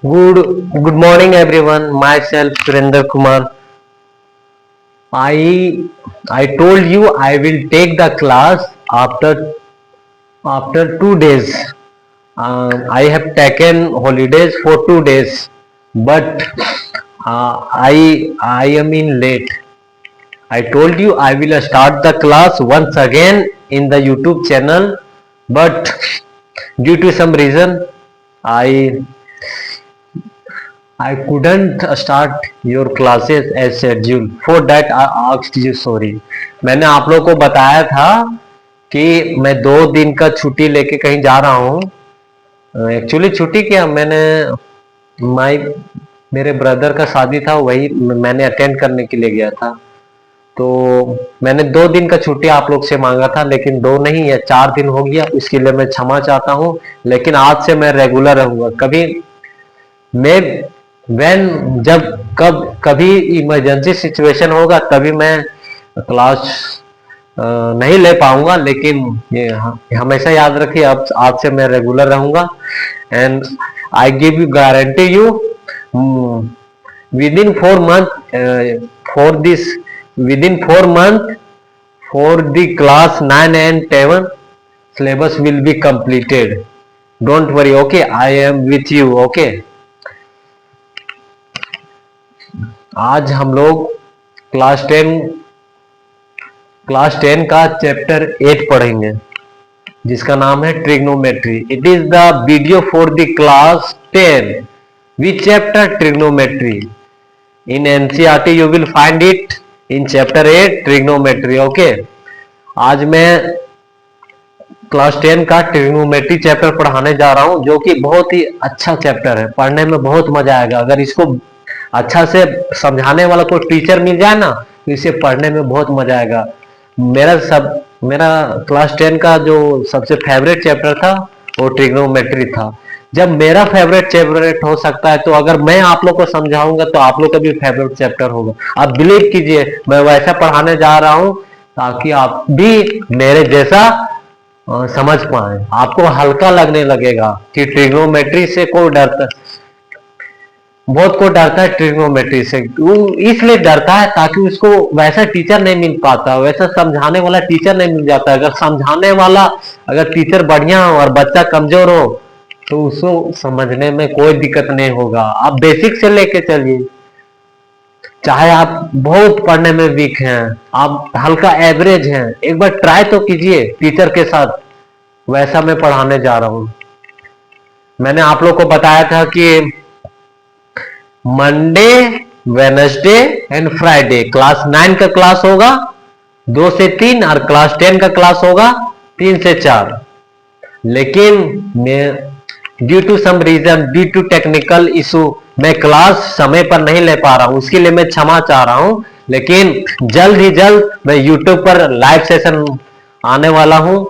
Good morning everyone. Myself Surinder Kumar. I told you I will take the class after 2 days. I have taken holidays for 2 days, but I am in late. I told you I will start the class once again in the YouTube channel, but due to some reason I I couldn't start your classes as scheduled. For that I asked you sorry. मैंने आप लोगों को बताया था कि मैं 2 दिन का छुट्टी लेके कहीं जा रहा हूँ। एक्चुअली छुट्टी क्या, मैंने माई मेरे ब्रदर का शादी था, वही मैंने अटेंड करने के लिए गया था। तो मैंने 2 दिन का छुट्टी आप लोग से मांगा था, लेकिन 2 नहीं या 4 दिन हो गया, इसके लिए मैं क्षमा चाहता हूँ। लेकिन आज से मैं रेगुलर रहूंगा। कभी मैं व्हेन जब कब कभी इमरजेंसी सिचुएशन होगा तभी मैं क्लास नहीं ले पाऊंगा, लेकिन ये हमेशा याद रखिए, अब आज से मैं रेगुलर रहूंगा। And I give you guarantee you with in 4 month for this with in 4 month for the class 9 and 10 syllabus will be completed. Don't worry, okay? I am with you, okay? आज हम लोग class 10 का chapter 8 पढ़ेंगे, जिसका नाम है trigonometry. It is the video for the class 10 which chapter trigonometry in NCERT. You will find it in chapter 8 trigonometry, okay. आज मैं क्लास 10 का ट्रिग्नोमेट्री चैप्टर पढ़ाने जा रहा हूं, जो कि बहुत ही अच्छा चैप्टर है, पढ़ने में बहुत मजा आएगा। अगर इसको अच्छा से समझाने वाला कोई टीचर मिल जाए ना, तो इसे पढ़ने में बहुत मजा आएगा। मेरा क्लास 10 का जो सबसे फेवरेट चैप्टर था वो ट्रिग्नोमेट्री था। जब मेरा फेवरेट चैप्टर हो सकता है, तो अगर मैं आप लोग को समझाऊंगा तो आप लोग का भी फेवरेट चैप्टर होगा। आप बिलीव कीजिए, मैं वैसा पढ़ाने जा रहा हूं ताकि आप भी मेरे जैसा समझ पाए। आपको हल्का लगने लगेगा कि ट्रिग्नोमेट्री से कोई डरता, बहुत को डरता है ट्रिग्नोमेट्री से। वो इसलिए डरता है ताकि उसको वैसा टीचर नहीं मिल पाता, वैसा समझाने वाला टीचर नहीं मिल जाता। अगर समझाने वाला अगर टीचर बढ़िया हो और बच्चा कमजोर हो, तो उसको समझने में कोई दिक्कत नहीं होगा। आप बेसिक से लेके चलिए, चाहे आप बहुत पढ़ने में वीक हैं, आप हल्का एवरेज हैं, एक बार ट्राई तो कीजिए टीचर के साथ। वैसा मैं पढ़ाने जा रहा हूं। मैंने आप लोग को बताया था कि Monday, Wednesday and Friday class 9 का क्लास होगा 2 से 3, और क्लास 10 का क्लास होगा 3 से 4। लेकिन मैं due to some reason, due to technical issue, मैं क्लास समय पर नहीं ले पा रहा हूं, उसके लिए मैं क्षमा चाह रहा हूं। लेकिन जल्द ही जल्द मैं यूट्यूब पर लाइव सेशन आने वाला हूं,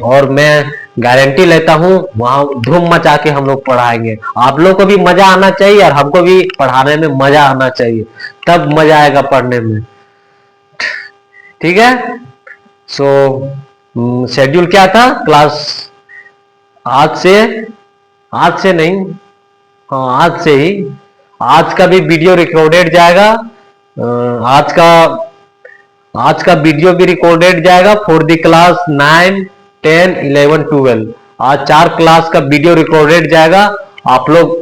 और मैं गारंटी लेता हूं वहां धूम मचा के हम लोग पढ़ाएंगे। आप लोग को भी मजा आना चाहिए और हमको भी पढ़ाने में मजा आना चाहिए, तब मजा आएगा पढ़ने में। ठीक है। सो शेड्यूल क्या था क्लास, आज से नहीं, हाँ आज से ही, आज का भी वीडियो रिकॉर्डेड जाएगा। आज का वीडियो भी रिकॉर्डेड जाएगा फॉर द क्लास 9, 10, 11, 12। आज 4 क्लास का वीडियो रिकॉर्डेड जाएगा। आप लोग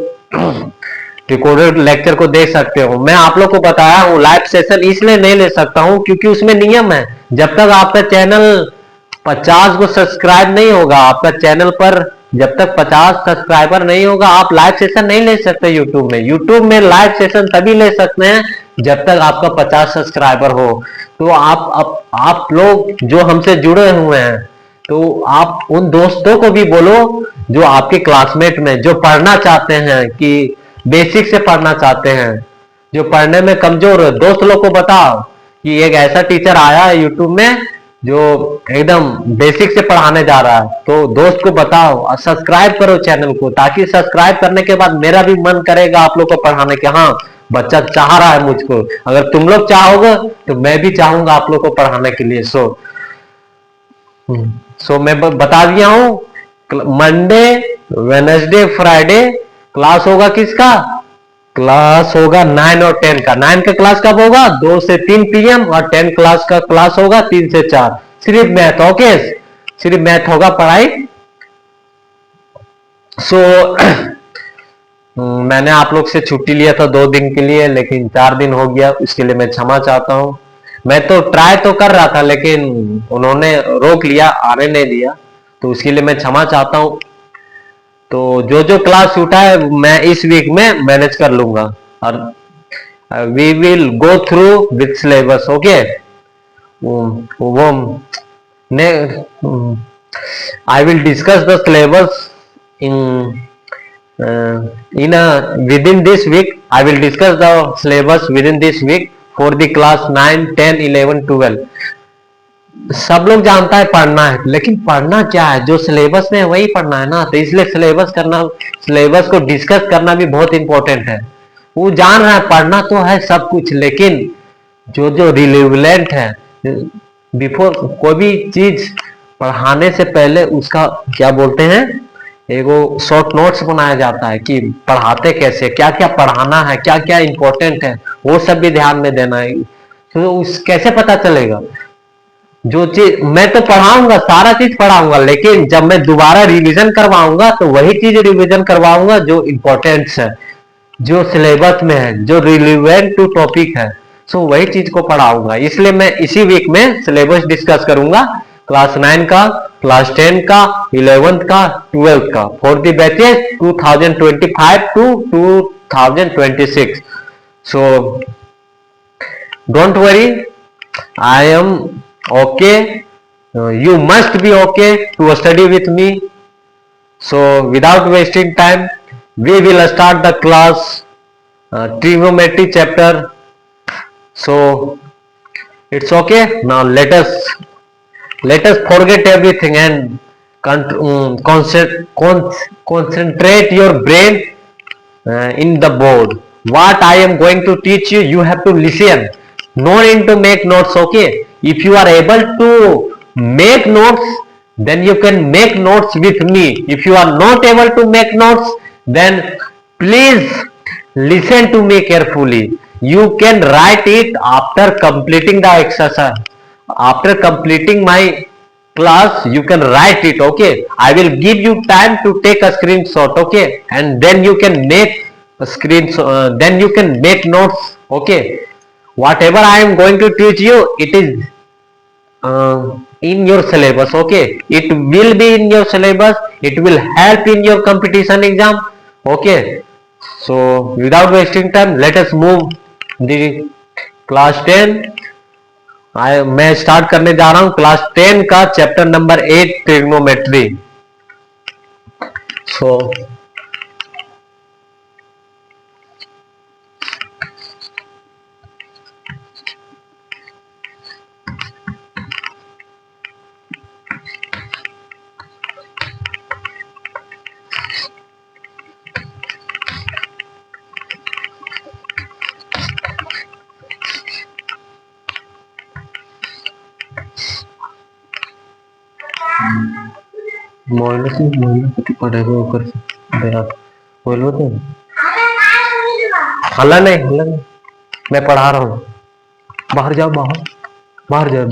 रिकॉर्डेड लेक्चर को देख सकते हो। मैं आप लोग को बताया हूँ लाइव सेशन इसलिए नहीं ले सकता हूँ क्योंकि उसमें नियम है, जब तक आपका चैनल 50 को सब्सक्राइब नहीं होगा, आपका चैनल पर जब तक 50 सब्सक्राइबर नहीं होगा, आप लाइव सेशन नहीं ले सकते यूट्यूब में। यूट्यूब में लाइव सेशन तभी ले सकते हैं जब तक आपका 50 सब्सक्राइबर हो। तो आप लोग जो हमसे जुड़े हुए हैं, तो आप उन दोस्तों को भी बोलो जो आपके क्लासमेट में जो पढ़ना चाहते हैं, कि बेसिक से पढ़ना चाहते हैं, जो पढ़ने में कमजोर है, दोस्त लोग को बताओ कि एक ऐसा टीचर आया है यूट्यूब में जो एकदम बेसिक से पढ़ाने जा रहा है। तो दोस्त को बताओ और सब्सक्राइब करो चैनल को, ताकि सब्सक्राइब करने के बाद मेरा भी मन करेगा आप लोग को पढ़ाने के। हाँ, बच्चा चाह रहा है मुझको, अगर तुम लोग चाहोगे तो मैं भी चाहूंगा आप लोग को पढ़ाने के लिए। सो मैं बता दिया हूं, मंडे, वेनसडे, फ्राइडे क्लास होगा किसका? क्लास होगा 9 और 10 का। 9 का क्लास कब होगा? 2 से 3 PM और 10 क्लास का क्लास होगा 3 से 4। सिर्फ मैथ, ओके, सिर्फ मैथ होगा पढ़ाई। सो मैंने आप लोग से छुट्टी लिया था 2 दिन के लिए, लेकिन 4 दिन हो गया, इसके लिए मैं क्षमा चाहता हूं। मैं तो ट्राई तो कर रहा था, लेकिन उन्होंने रोक लिया, आने नहीं दिया, तो उसके लिए मैं क्षमा चाहता हूं। तो जो जो क्लास छूटा है मैं इस वीक में मैनेज कर लूंगा, और we will go through with syllabus, okay. वो ने I will discuss the syllabus in within this week. I will discuss the syllabus within this week for the class 9, 10, 11, 12. सब लोग जानता है पढ़ना है, लेकिन पढ़ना क्या है? जो सिलेबस में है वही पढ़ना है ना, तो इसलिए सिलेबस को डिस्कस करना भी बहुत इंपॉर्टेंट है। वो जान रहा है पढ़ना तो है सब कुछ, लेकिन जो जो रिलेवेंट है, बिफोर कोई भी चीज पढ़ाने से पहले उसका क्या बोलते हैं, एगो शॉर्ट नोट्स बनाया जाता है कि पढ़ाते कैसे, क्या क्या पढ़ाना है, क्या क्या इंपॉर्टेंट है, वो सब भी ध्यान में देना है। तो उस कैसे पता चलेगा? जो चीज मैं तो पढ़ाऊंगा, सारा चीज पढ़ाऊंगा, लेकिन जब मैं दोबारा रिवीजन करवाऊंगा तो वही चीज रिवीजन करवाऊंगा जो इंपॉर्टेंट है, जो सिलेबस में है, जो रिलेवेंट टू टॉपिक है, सो वही चीज को पढ़ाऊंगा। इसलिए मैं इसी वीक में सिलेबस डिस्कस करूंगा, क्लास 9 का, क्लास 10 का, 11th का, 12th का, for the batches 2025 to 2026. So don't worry, I am okay. You must be okay to study with me. So without wasting time, we will start the class trigonometry chapter. So it's okay. Now let us forget everything and concentrate your brain in the board. What I am going to teach you, you have to listen. No need to make notes, okay? If you are able to make notes, then you can make notes with me. If you are not able to make notes, then please listen to me carefully. You can write it after completing the exercise. After completing my class, you can write it, okay? I will give you time to take a screenshot, okay? And then you can make a then you can make notes, okay? Whatever I am going to teach you, it is in your syllabus, okay? It will be in your syllabus. It will help in your competition exam, okay? So without wasting time, let us move the class 10. मैं start करने जा रहा हूं class 10 का chapter number 8 trigonometry. सो पढ़ेगा ऊपर से बोलो तो हल्ला नहीं, मैं पढ़ा रहा हूँ। बाहर जाओ, बाहर जाओ,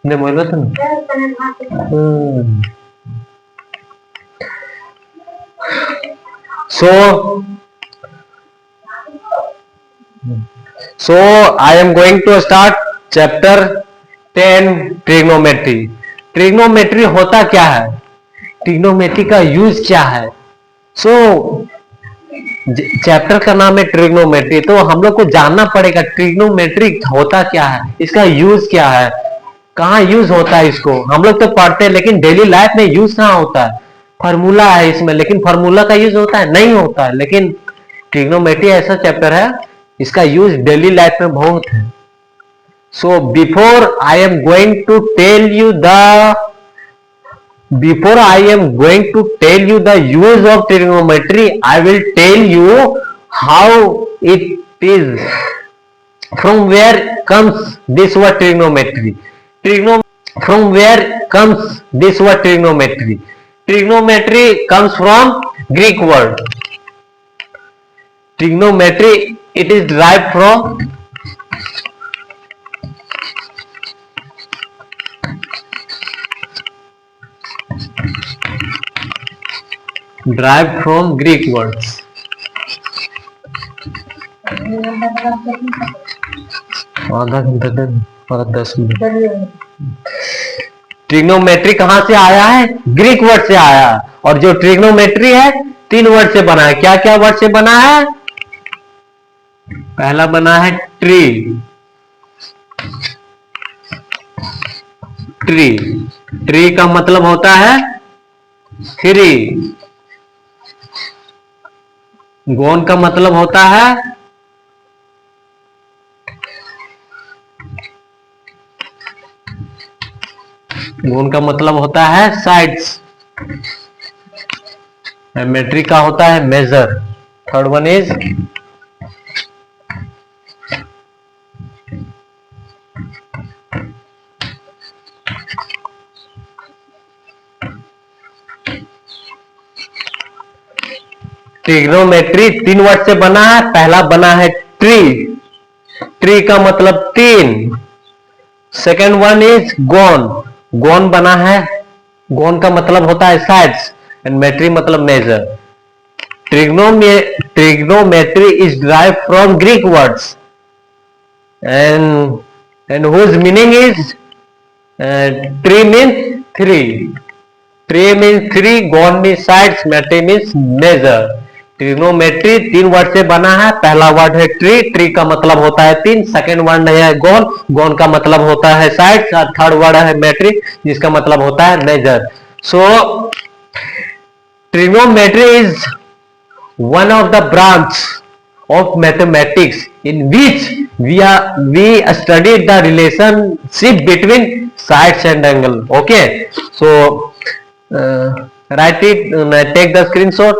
ने बोलो तो so I am going to start chapter 10 trigonometry. Trigonometry होता क्या है, ट्रिग्नोमेट्री का यूज क्या है? चैप्टर का नाम है ट्रिग्नोमेट्री, तो हम लोग को जानना पड़ेगा ट्रिग्नोमेट्री होता क्या है, इसका यूज क्या है, कहाँ यूज होता है। इसको हम लोग तो पढ़ते हैं, लेकिन डेली लाइफ में यूज कहाँ होता है? फॉर्मूला है इसमें, लेकिन फॉर्मूला का यूज होता है? नहीं होता है। लेकिन ट्रिग्नोमेट्री ऐसा चैप्टर है, इसका यूज डेली लाइफ में बहुत है। So before I am going to tell you the use of trigonometry, I will tell you how it is, from where comes this word trigonometry. From where comes this word trigonometry? Trigonometry comes from Greek word. Trigonometry, it is derived from Greek words. आधा घंटा और 10 minute. Trigonometry कहां से आया है? Greek word से आया। और जो ट्रिग्नोमेट्री है 3 वर्ड से बना है। क्या क्या वर्ड से बना है? पहला बना है ट्री। ट्री, ट्री का मतलब होता है 3। गोन का मतलब होता है साइड्स। मेट्रिक का होता है measure. Third one is trigonometry 3 word से बना है। पहला बना है ट्री। ट्री का मतलब 3। सेकेंड वन इज गोन। गोन बना है, गोन का मतलब होता है साइड्स एंड मेट्री मतलब measure. Trigonometry is derived from Greek words and whose meaning is tree means 3, tree means 3, gon means sides, metry means measure। Trigonometry 3 word से बना है। पहला वर्ड है ट्री। ट्री का मतलब होता है 3। सेकेंड वर्ड है गोन। गोन का मतलब होता है साइड्स। और थर्ड वर्ड है मेट्री जिसका मतलब होता है measure. So trigonometry is one of the branch of mathematics in which we studied the relationship between sides and angle. Okay, so write it, take the screenshot.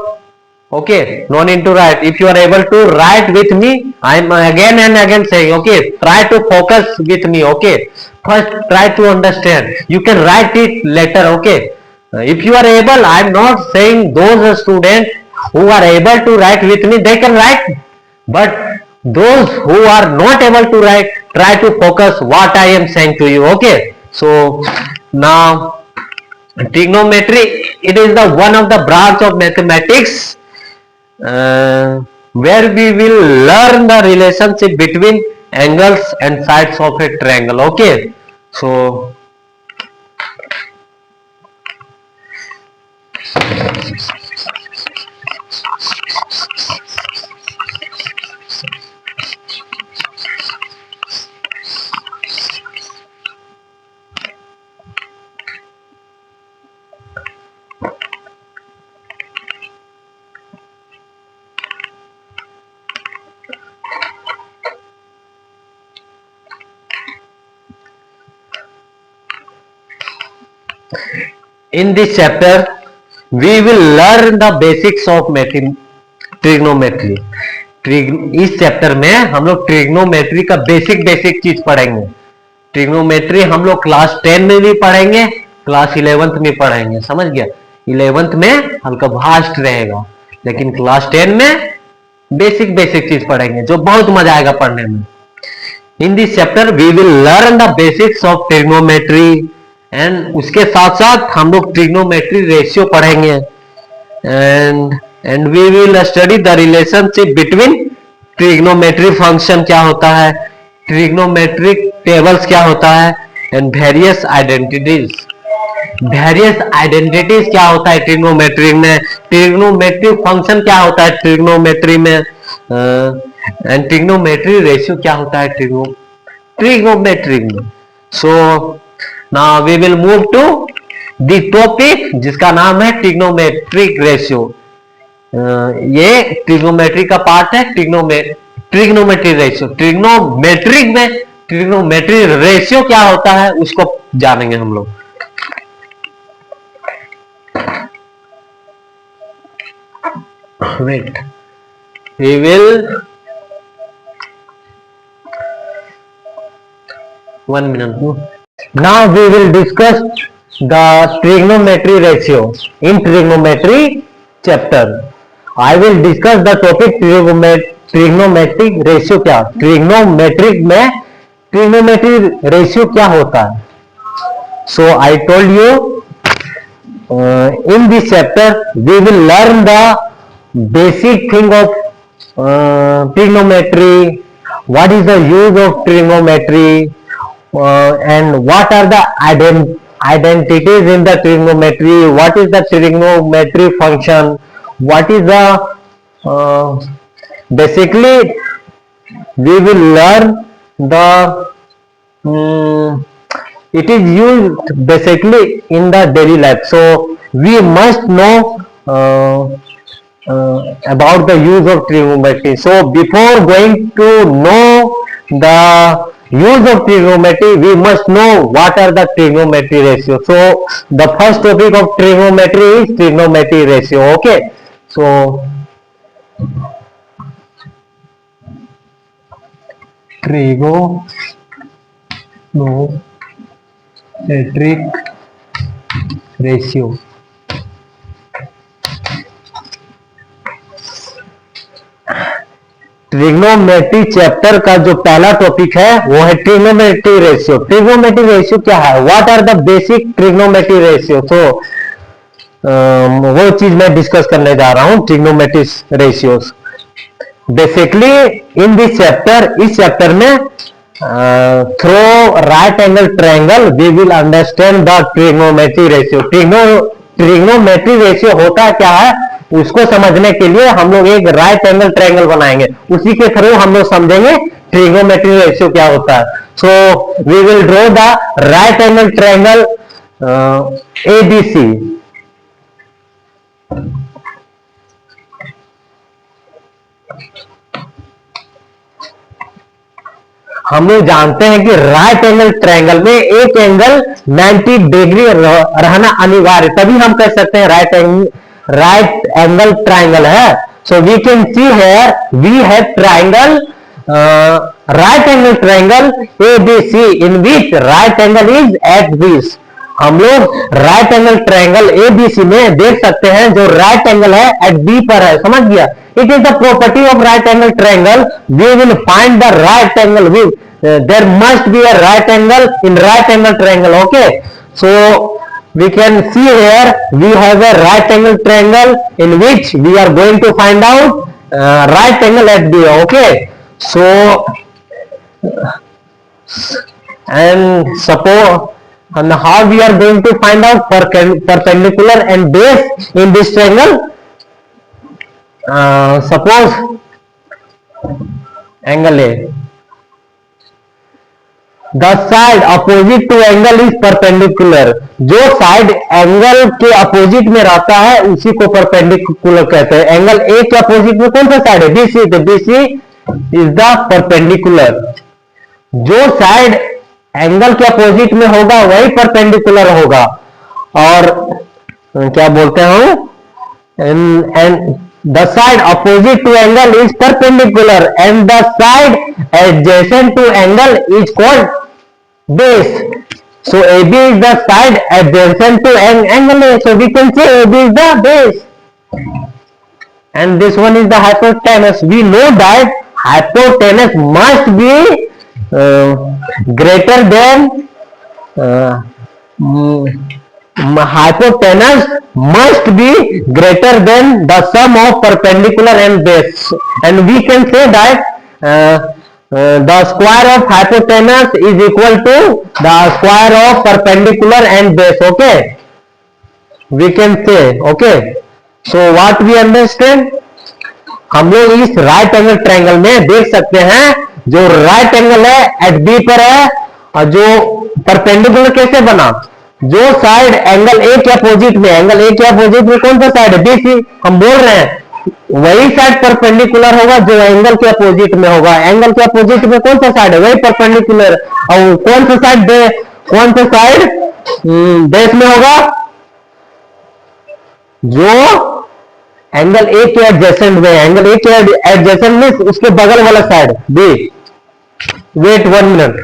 Okay, no need to write. If you are able to write with me, I am again and again saying, okay, try to focus with me. Okay, first try to understand. You can write it later. Okay, if you are able, I am not saying those students who are able to write with me, they can write, but those who are not able to write, try to focus what I am saying to you. Okay, so now trigonometry, it is the one of the branch of mathematics where we will learn the relationship between angles and sides of a triangle. Okay, so in this chapter we will learn the basics of trigonometry। इस chapter में हम लोग trigonometry का basic चीज पढ़ेंगे। Trigonometry हम लोग class 10 में भी पढ़ेंगे, क्लास 11th में पढ़ेंगे। समझ गया? 11th में हल्का वास्ट रहेगा, लेकिन क्लास 10 में बेसिक चीज पढ़ेंगे जो बहुत मजा आएगा पढ़ने में। In this chapter we will learn the basics of trigonometry and उसके साथ साथ हम लोग ट्रिग्नोमेट्री रेशियो पढ़ेंगे and we will study the relationship between trigonometry function क्या होता है, ट्रिग्नोमेट्रिक टेबल्स क्या होता है एंड वेरियस आइडेंटिटीज क्या होता है ट्रिग्नोमेट्री में, ट्रिग्नोमेट्रिक फंक्शन क्या होता है ट्रिग्नोमेट्री में एंड ट्रिग्नोमेट्री रेशियो क्या होता है ट्रिग्नोमेट्री में। So now we will move to the topic जिसका नाम है ट्रिग्नोमेट्रिक रेशियो। ये ट्रिग्नोमेट्री का पार्ट है। ट्रिग्नोमेट्री रेशियो, ट्रिग्नोमेट्रिक में ट्रिग्नोमेट्री रेशियो क्या होता है उसको जानेंगे हम लोग। wait, we will 1 minute. Now we will discuss the trigonometry ratio in trigonometry chapter. I will discuss the topic trigonometric ratio क्या trigonometric में trigonometry ratio क्या होता है. So I told you in this chapter we will learn the basic thing of trigonometry, what is the use of trigonometry, and what are the identities in the trigonometry, what is the trigonometry function, what is the basically we will learn the it is used basically in the daily life, so we must know about the use of trigonometry. So before going to know the use of trigonometry, we must know what are the trigonometry ratio. So the first topic of trigonometry is trigonometry ratio. Okay, so trigonometric ratio. Trigonometry chapter का जो पहला topic है वो है trigonometry ratio. Trigonometry ratio क्या है, what are the basic trigonometry ratio. तो वो चीज मैं डिस्कस करने जा रहा हूं, trigonometry ratios. Basically in this chapter, इस चैप्टर में through right angle triangle we will understand the trigonometry ratio. Trigonometry ratio होता क्या है उसको समझने के लिए हम लोग एक राइट एंगल ट्रायंगल बनाएंगे, उसी के थ्रू हम लोग समझेंगे ट्रिग्नोमेट्री रेशियो क्या होता है. So we will draw the right angle triangle ABC. हम लोग जानते हैं कि राइट एंगल ट्रायंगल में एक एंगल 90 डिग्री रहना अनिवार्य, तभी हम कह सकते हैं राइट एंगल ट्रायंगल है. So we can see here we have triangle, right angle triangle ABC in which right angle is at this. हम लोग राइट एंगल ट्रायंगल ABC में देख सकते हैं जो राइट एंगल है एट B पर है. समझ गया. It is the property of right angle triangle. We will find the right angle. There must be a right angle in right angle triangle. Okay, so we can see here we have a right angle triangle in which we are going to find out right angle at B. Okay, so and suppose and how we are going to find out perpendicular and base in this triangle. Suppose angle A, the side opposite to angle is perpendicular. जो side angle के opposite में रहता है उसी को perpendicular कहते हैं. Angle A के अपोजिट में कौन सा साइड है, BC. तो BC इज द परपेंडिकुलर. जो साइड एंगल के अपोजिट में होगा वही परपेंडिकुलर होगा. और क्या बोलते हैं, and the side opposite to angle is perpendicular and the side adjacent to angle is called base. So AB is the side adjacent to angle A. So we can say AB is the base and this one is the hypotenuse. We know that hypotenuse must be greater than hypotenuse must be greater than the sum of perpendicular and base, and we can say that the square of hypotenuse is equal to the square of perpendicular and base. Okay, we can say. Okay, so what we understand, हम लोग इस right angle triangle में देख सकते हैं जो right angle है at B पर है और जो परपेंडिकुलर कैसे बना, जो साइड एंगल ए के अपोजिट में, एंगल ए के अपोजिट में कौन सा साइड है, BC. हम बोल रहे हैं वही साइड परपेंडिकुलर होगा जो एंगल के अपोजिट में होगा. एंगल के अपोजिट में कौन सा साइड है, वही परपेंडिकुलर. और कौन सा साइड बेस में होगा, जो एंगल ए के एडजेसेंट में, एंगल ए के एडजेसेंट में उसके बगल वाला साइड B. Wait 1 minute.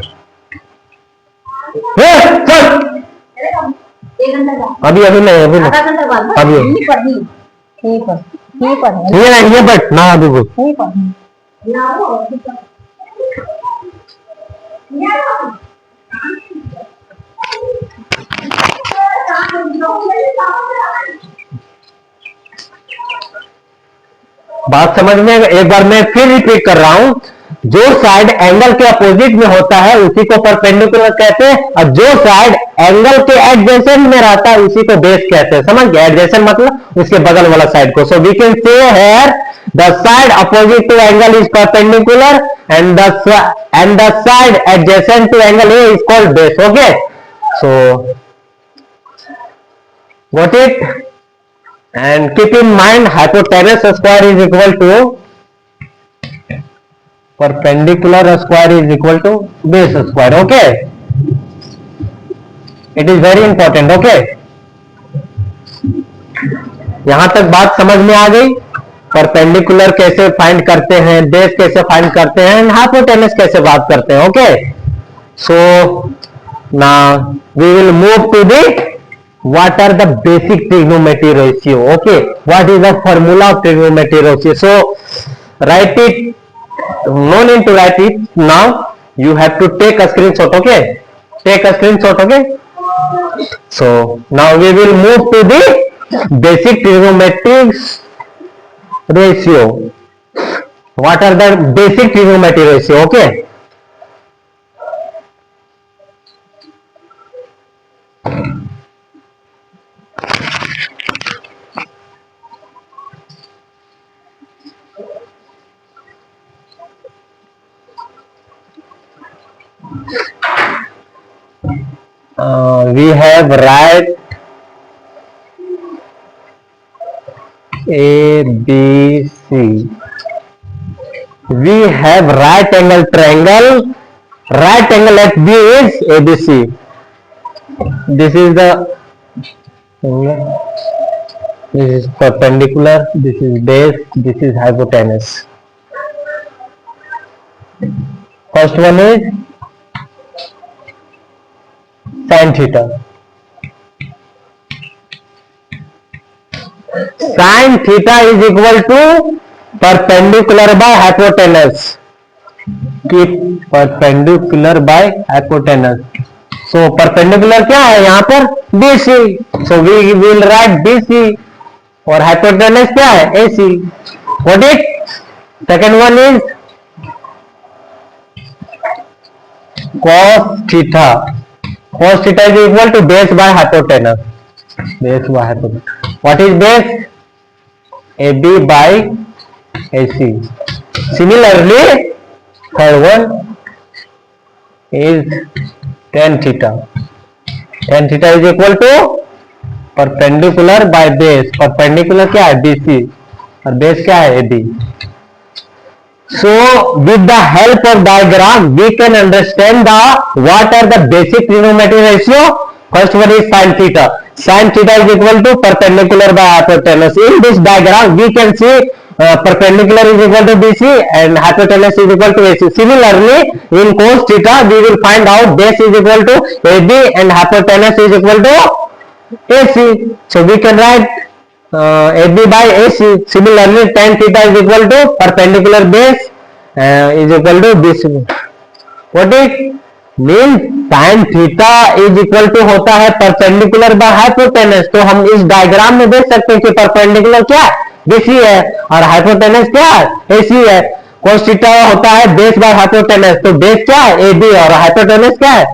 चल अभी अभी नहीं अभी आधा घंटा बाद अभी यहीं पर ही यहीं पर यहीं पर ये नहीं ये बट ना अभी वो यहीं पर बात समझ में एक बार मैं फिर रिपीट कर रहा हूं। जो साइड एंगल के अपोजिट में होता है उसी को परपेंडिकुलर कहते हैं और जो साइड एंगल के एडजेसेंट में रहता है उसी को बेस कहते हैं। समझ गए? एडजेसेंट मतलब उसके बगल वाला साइड को। So we can say here the side opposite to angle is perpendicular and the side adjacent to angle A is called base. Okay, so got it? And keep in mind hypotenuse square is equal to perpendicular square is equal to base square. Okay, it is very important. Okay, यहां तक बात समझ में आ गई? Perpendicular कैसे find करते हैं, base कैसे फाइंड करते हैं, एंड हाइपोटेनस कैसे बात करते हैं। Okay, so now we will move to the what are the basic trigonometry ratio. Okay, what is the formula of trigonometry ratio? So write it, no need to write it now, you have to take a screenshot. Okay, take a screenshot. Okay, so now we will move to the basic trigonometry ratio. What are the basic trigonometry ratio? Okay, we have right A, B, C. We have right angle triangle. Right angle at B is ABC. This is the this is perpendicular. This is base. This is hypotenuse. First one is sin theta. Sin theta is equal to perpendicular by hypotenuse. Keep perpendicular by hypotenuse. So perpendicular क्या है यहाँ पर? BC. So we will write BC. और hypotenuse क्या है? AC. Got it? Second one is cos theta. Cos theta is equal to base by hypotenuse. Base by hypotenuse. What is base? AB by AC. Similarly, third one is tan theta. Tan theta is equal to perpendicular by base. Perpendicular क्या है? BC और base क्या है? AB. So with the help of diagram we can understand the what are the basic trigonometry ratio. First one is sin theta. Sin theta is equal to perpendicular by hypotenuse. In this diagram we can see perpendicular is equal to BC and hypotenuse is equal to AC. Similarly in cos theta we will find out base is equal to AB and hypotenuse is equal to AC. So we can write AB by AC. Similarly tan theta is equal to perpendicular base is equal to BC. What it means? tan theta is equal to होता है perpendicular by hypotenuse. तो हम इस diagram में देख सकते हैं कि perpendicular क्या है? BC है और hypotenuse क्या है? AC है. cos theta होता है base by hypotenuse. तो base क्या है? AB और hypotenuse क्या है?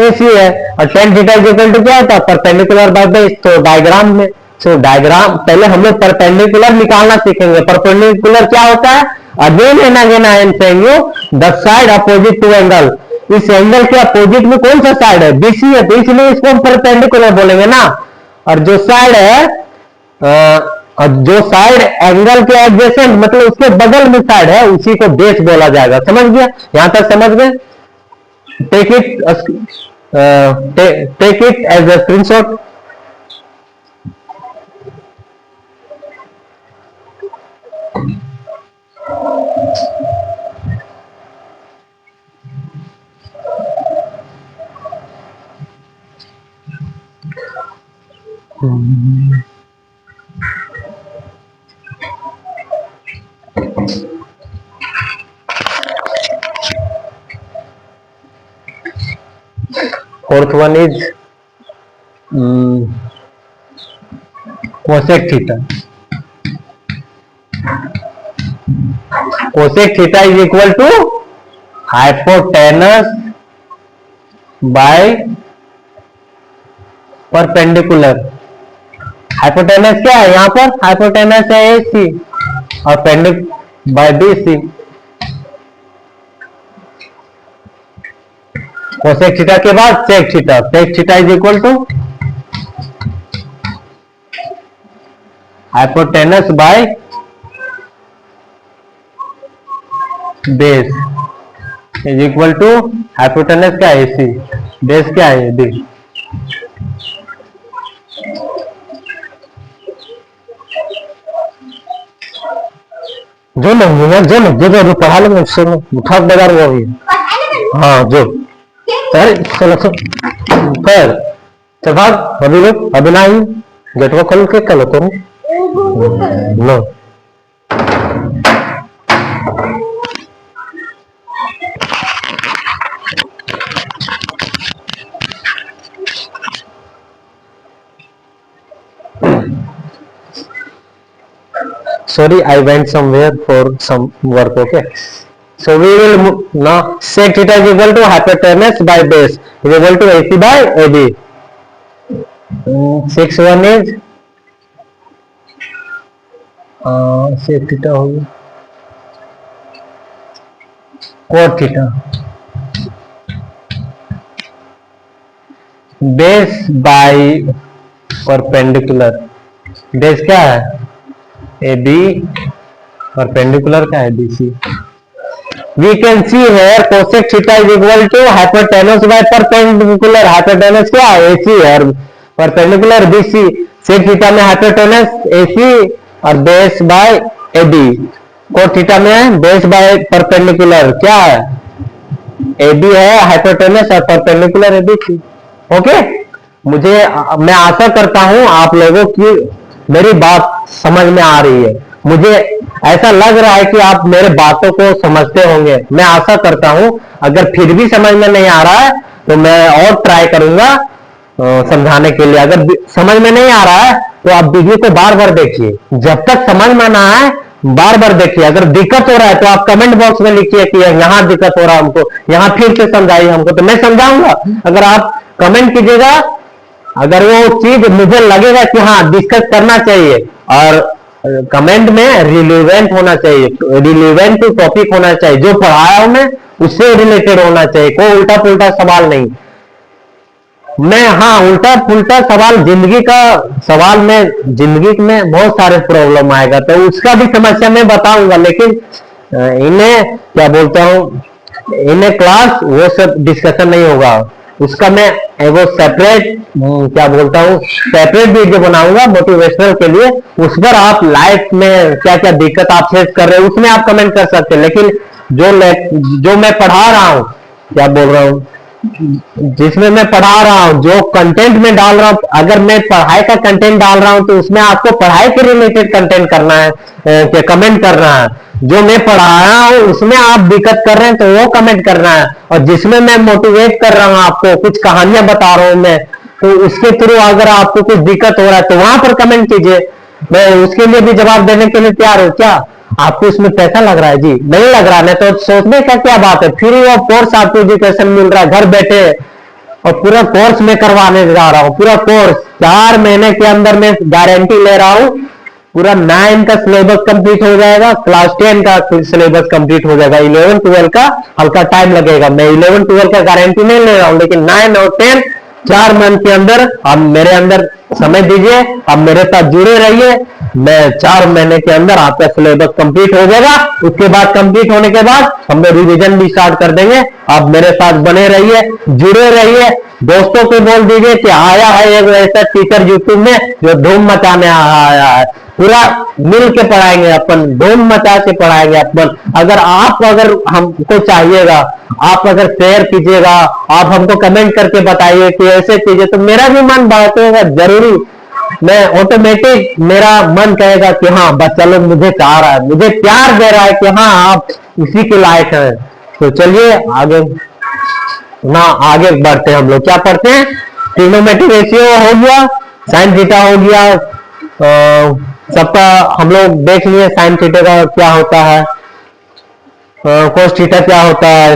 AC है. और tan theta is equal to क्या होता है? perpendicular by base. तो डायग्राम में डायग्राम पहले हम लोग परपेंडिकुलर निकालना सीखेंगे. परपेंडिकुलर क्या होता है? Again and again I am saying you the side opposite to angle. इस एंगल के अपोजिट में कौन सा साइड है? बीसी है, तो इसलिए इसको हम परपेंडिकुलर बोलेंगे ना. और जो साइड है जो साइड एंगल के एडजेसेंट मतलब उसके बगल में साइड है उसी को बेस बोला जाएगा. समझ गया? यहां तक समझ गए? Take it as a screenshot. Fourth one is cosec theta. Cosec theta is equal to hypotenuse by perpendicular. Hypotenuse क्या है यहाँ पर? हाइपोटेनस है AC और perpendicular by BC. Cosec theta के बाद sec theta. Sec theta is equal to hypotenuse by base is equal to hypotenuse क्या है AC, बेस क्या है B. जो जो पढ़ा लो सुनो उठा बाजार वो भी. हाँ जो सर चलो फिर चल भाग अभी लोग अभी ना गेट को खोल के कलो करो no. Sorry, I went somewhere for some work. Okay, so we will now sec theta is equal to hypotenuse by base is equal to AC by AB. 6 1 is sec theta हो गया cot theta base by perpendicular. base क्या है? AB perpendicular का है BC. We can see here cosec theta is equal to hypotenuse by perpendicular. hypotenuse क्या है? AC और perpendicular BC. sec theta में hypotenuse AC और base by AB. cot theta में base by perpendicular क्या है? AB है hypotenuse और perpendicular है BC. ओके, मैं आशा करता हूं आप लोगों की मेरी बात समझ में आ रही है. मुझे ऐसा लग रहा है कि आप मेरे बातों को समझते होंगे. मैं आशा करता हूं. अगर फिर भी समझ में नहीं आ रहा है तो मैं और ट्राई करूंगा समझाने के लिए. अगर समझ में नहीं आ रहा है तो आप वीडियो को बार बार देखिए. जब तक समझ में ना आए बार बार देखिए. अगर दिक्कत हो रहा है तो आप कमेंट बॉक्स में लिखिए कि यहाँ दिक्कत हो रहा है हमको, यहाँ फिर से समझाइए हमको, तो मैं समझाऊंगा. अगर आप कमेंट कीजिएगा, अगर वो चीज मुझे लगेगा कि हाँ डिस्कस करना चाहिए, और कमेंट में रिलेवेंट होना चाहिए, रिलेवेंट टू टॉपिक होना चाहिए, जो पढ़ाया हूं मैं उससे रिलेटेड होना चाहिए, कोई उल्टा पुल्टा सवाल नहीं. मैं हाँ उल्टा पुल्टा सवाल जिंदगी का सवाल में, जिंदगी में बहुत सारे प्रॉब्लम आएगा तो उसका भी समस्या मैं बताऊंगा. लेकिन इन्हें क्या बोलता हूँ, इन्हें क्लास वो सब डिस्कशन नहीं होगा. उसका मैं एगो सेपरेट क्या बोलता हूँ सेपरेट वीडियो बनाऊंगा मोटिवेशनल के लिए. उस पर आप लाइफ में क्या क्या दिक्कत आप फेस कर रहे हैं उसमें आप कमेंट कर सकते हैं. लेकिन जो मैं पढ़ा रहा हूँ, क्या बोल रहा हूँ, जिसमें मैं पढ़ा रहा हूँ, जो कंटेंट में डाल रहा हूँ, अगर मैं पढ़ाई का कंटेंट डाल रहा हूँ तो उसमें आपको पढ़ाई के रिलेटेड कंटेंट करना है, कमेंट करना है. जो मैं पढ़ाया हूँ उसमें आप दिक्कत कर रहे हैं तो वो कमेंट करना है. और जिसमें मैं मोटिवेट कर रहा हूँ, आपको कुछ कहानियां बता रहा हूँ मैं, तो उसके थ्रू अगर आपको कुछ दिक्कत हो रहा है तो वहां पर कमेंट कीजिए. मैं उसके लिए भी जवाब देने के लिए तैयार हूँ. क्या आपको इसमें पैसा लग रहा है? जी नहीं लग रहा है तो सोचने का क्या बात है. फ्री ऑफ कोर्स आपको एजुकेशन मिल रहा है घर बैठे, और पूरा कोर्स में करवाने जा रहा हूँ. पूरा कोर्स 4 महीने के अंदर में गारंटी ले रहा हूँ. पूरा 9 का सिलेबस कंप्लीट हो जाएगा, क्लास 10 का सिलेबस कंप्लीट हो जाएगा. 11 12 का हल्का टाइम लगेगा. मैं 11 12 का गारंटी नहीं ले रहा हूँ, लेकिन 9 और 10 4 मंथ के अंदर आप मेरे अंदर समय दीजिए, आप मेरे साथ जुड़े रहिए. मैं 4 महीने के अंदर आपका सिलेबस कंप्लीट हो जाएगा. उसके बाद कंप्लीट होने के बाद हम लोग रिवीजन भी स्टार्ट कर देंगे. आप मेरे साथ बने रहिए, जुड़े रहिए. दोस्तों को बोल दीजिए कि आया है एक ऐसा टीचर यूट्यूब में जो धूम मचाने आया है. पूरा मिल के पढ़ाएंगे अपन, धूम मचा के पढ़ाएंगे अपन. अगर हमको चाहिएगा, आप अगर शेयर कीजिएगा, आप हमको कमेंट करके बताइए कि ऐसे कीजिए, तो मेरा भी मन बढ़ेगा. जरूरी मैं ऑटोमेटिक मेरा मन कहेगा कि हाँ बच्चा लोग मुझे चाह रहा है, मुझे प्यार दे रहा है कि हाँ आप इसी के लायक हैं। तो चलिए आगे ना, आगे बढ़ते हैं। हम लोग क्या पढ़ते हैं? ट्रिग्नोमेट्री रेशियो हो गया, साइन थीटा हो गया, सबका हम लोग देख लिए। साइन थीटा का क्या होता है, कोस थीटा क्या होता है,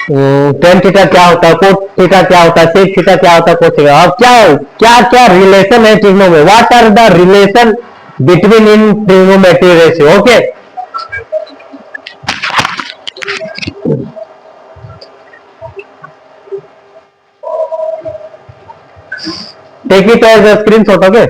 टेन थीटा क्या होता है, कोट थीटा क्या होता है, सेक थीटा क्या होता है, कोस थीटा। अब क्या क्या क्या रिलेशन है ट्रिग्नो में? What are the relation between in trigonometry ratio? Okay, take it as a screenshot. Okay,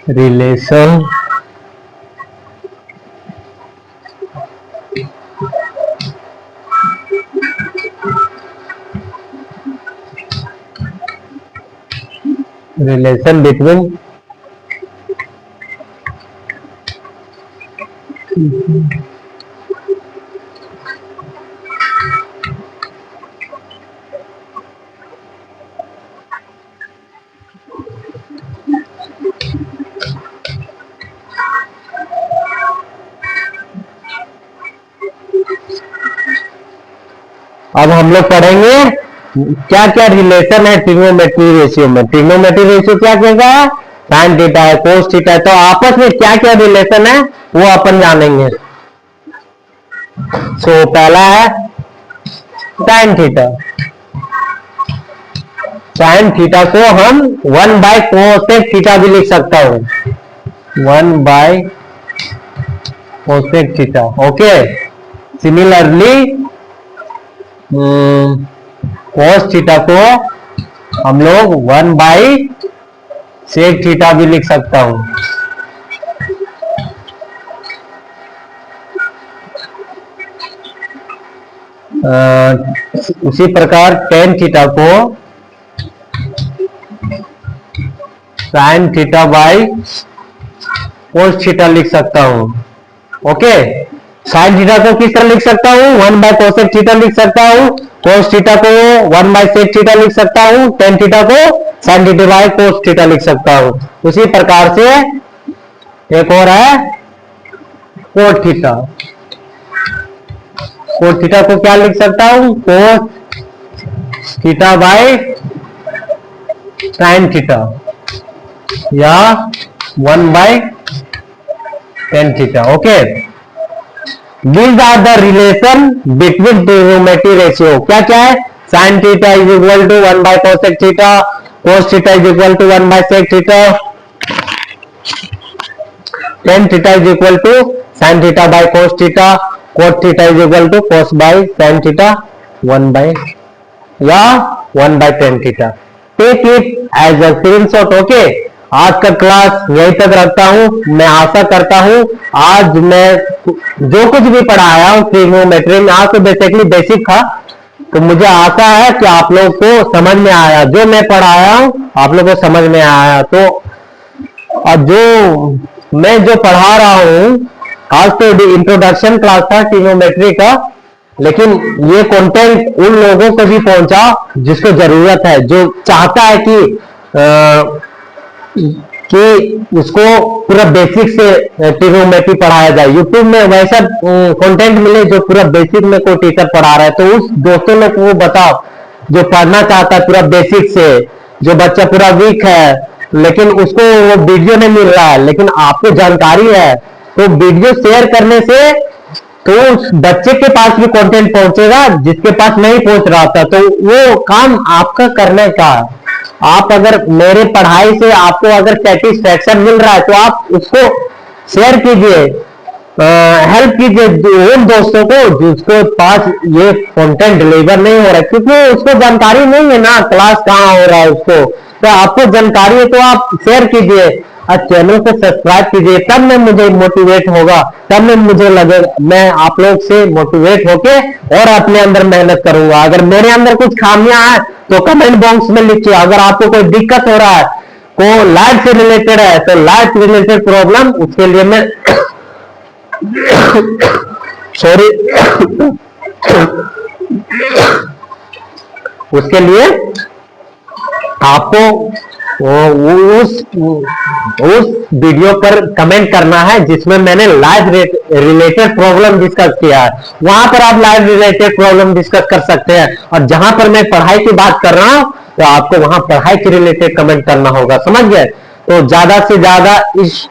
relation relation between अब हम लोग पढ़ेंगे क्या क्या रिलेशन है ट्रिग्नोमेट्री रेशियो में। ट्रिग्नोमेट्री रेशियो क्या कहेगा? साइन थीटा है, कोस थीटा है, तो आपस में क्या क्या रिलेशन है वो अपन जानेंगे। सो पहला है साइन थीटा। साइन थीटा को हम 1 बाय कोसेक थीटा भी लिख सकता हूं, 1 bye cosec theta. Okay, similarly cos theta को हम लोग 1 बाई सेक थीटा भी लिख सकता हूं। उसी प्रकार टेन थीटा को sine theta by cos theta लिख सकता हूं। ओके, साइन थीटा को किस तरह लिख सकता हूं? 1 बाय कोसेक थीटा लिख सकता हूं, कोस थीटा को 1 बाय सेक थीटा लिख सकता हूं, टेन थीटा को sine theta by cos theta लिख सकता हूं। उसी प्रकार से एक और है कोट थीटा। कोट थीटा को क्या लिख सकता हूं? Cos theta by sine theta या 1 by tan theta. Okay, These are the relation between trigonometry ratio. क्या क्या है? Sin theta is equal to 1 by cosec theta, cos theta is equal to 1 by sec theta, tan theta is equal to sin theta by cos theta, cot theta is equal to cos by sin theta 1 by या 1 by tan theta. Take it as a screenshot. Okay. आज का class यहीं तक रखता हूं। मैं आशा करता हूं आज मैं जो कुछ भी पढ़ाया हूं ट्रिग्नोमेट्री में, आज तो बेसिकली बेसिक था, तो मुझे आशा है कि आप लोग को समझ में आया। जो मैं पढ़ाया हूं आप लोग को समझ में आया। तो जो मैं जो पढ़ा रहा हूं, आज तो इंट्रोडक्शन क्लास था ट्रिग्नोमेट्री का, लेकिन ये कंटेंट उन लोगों को भी पहुंचा जिसको जरूरत है, जो चाहता है कि उसको पूरा बेसिक से ट्रिग्नोमेट्री पढ़ाया जाए। यूट्यूब में वैसा कंटेंट मिले जो पूरा बेसिक में कोई टीचर पढ़ा रहा है, तो उस दोस्तों लोग को बताओ जो पढ़ना चाहता है पूरा बेसिक से, जो बच्चा पूरा वीक है लेकिन उसको वो वीडियो नहीं मिल रहा है, लेकिन आपको जानकारी है, तो वीडियो शेयर करने से तो उस बच्चे के पास भी कंटेंट पहुंचेगा जिसके पास नहीं पहुंच रहा था। तो वो काम आपका करने का। आप अगर मेरे पढ़ाई से आपको अगर सेटिस्फैक्शन मिल रहा है तो आप उसको शेयर कीजिए, हेल्प कीजिए उन दोस्तों को जिसको पास ये कंटेंट डिलीवर नहीं हो रहा है, क्योंकि उसको जानकारी नहीं है ना क्लास कहाँ हो रहा है उसको। तो आपको जानकारी है तो आप शेयर कीजिए और चैनल को सब्सक्राइब कीजिए, तब मैं मुझे मोटिवेट होगा, तब मैं मुझे लगेगा मैं आप लोग से मोटिवेट होके और अपने अंदर मेहनत करूंगा। अगर मेरे अंदर कुछ खामियां हैं तो कमेंट बॉक्स में लिखिए। अगर आपको कोई दिक्कत हो रहा है को लाइफ से रिलेटेड है तो लाइफ रिलेटेड प्रॉब्लम, उसके लिए मैं सॉरी उसके लिए आपको उस वीडियो पर कमेंट करना है जिसमें मैंने लाइफ रिलेटेड प्रॉब्लम डिस्कस किया है, वहां पर आप लाइफ रिलेटेड प्रॉब्लम डिस्कस कर सकते हैं। और जहां पर मैं पढ़ाई की बात कर रहा हूं तो आपको वहां पढ़ाई के रिलेटेड कमेंट करना होगा, समझ गए। तो ज्यादा से ज्यादा इस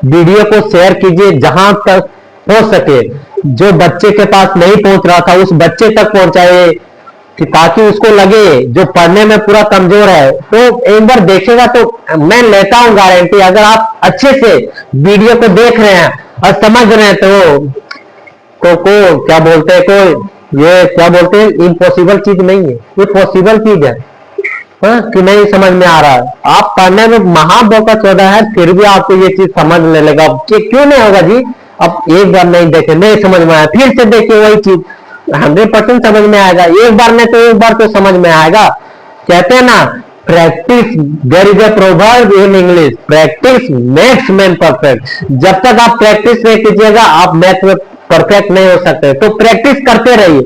वीडियो को शेयर कीजिए जहां तक हो सके, जो बच्चे के पास नहीं पहुंच रहा था उस बच्चे तक पहुंचाए, कि ताकि उसको लगे जो पढ़ने में पूरा कमजोर है तो एक बार देखेगा। तो मैं लेता हूं गारंटी, अगर आप अच्छे से वीडियो को देख रहे हैं और समझ रहे हैं तो को क्या बोलते हैं, कोई ये क्या बोलते हैं, इम्पॉसिबल चीज नहीं है, ये पॉसिबल चीज है। हाँ, कि नहीं समझ में आ रहा है, आप पढ़ने में महाबोका चौदह है फिर भी आपको ये चीज समझ में लगा, क्यों नहीं होगा जी। अब एक बार नहीं देखे नहीं समझ में आया, फिर से देखिए वही चीज 100% समझ में आएगा। एक बार नहीं तो एक बार तो समझ में आएगा। कहते हैं ना, practice, there is a proverb in English, practice makes man perfect. जब तक आप प्रैक्टिस नहीं कीजिएगा आप मैथ में परफेक्ट नहीं हो सकते। तो प्रैक्टिस करते रहिए।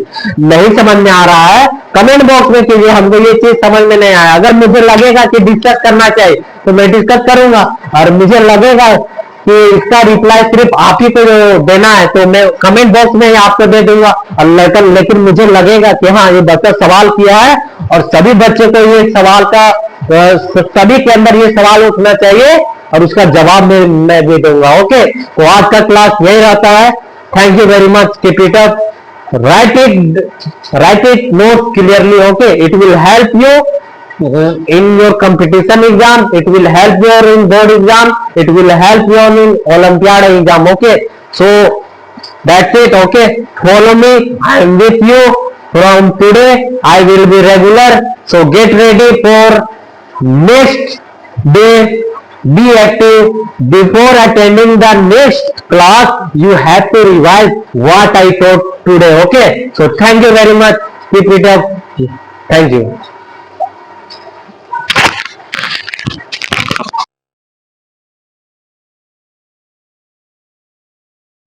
नहीं समझ में आ रहा है कमेंट बॉक्स में कीजिए, हमको ये चीज समझ में नहीं आया। अगर मुझे लगेगा कि डिस्कस करना चाहिए तो मैं डिस्कस करूंगा, और मुझे लगेगा कि इसका रिप्लाई सिर्फ आप ही को देना है तो मैं कमेंट बॉक्स में ही आपको दे दूंगा। और लेकिन मुझे लगेगा कि हाँ ये बच्चा सवाल किया है और सभी बच्चे को ये सवाल का सभी के अंदर ये सवाल उठना चाहिए और उसका जवाब मैं दे दूंगा। ओके, तो आज का क्लास यही रहता है। Thank you very much, keep it up, write it notes clearly, okay, it will help you in your competition exam, it will help you in board exam, it will help you in olympiad exam, okay, so that's it, okay, follow me, I am with you from today, I will be regular, so get ready for next day. Be active. Before attending the next class you have to revise what I taught today, okay, so thank you very much, keep it up, thank you.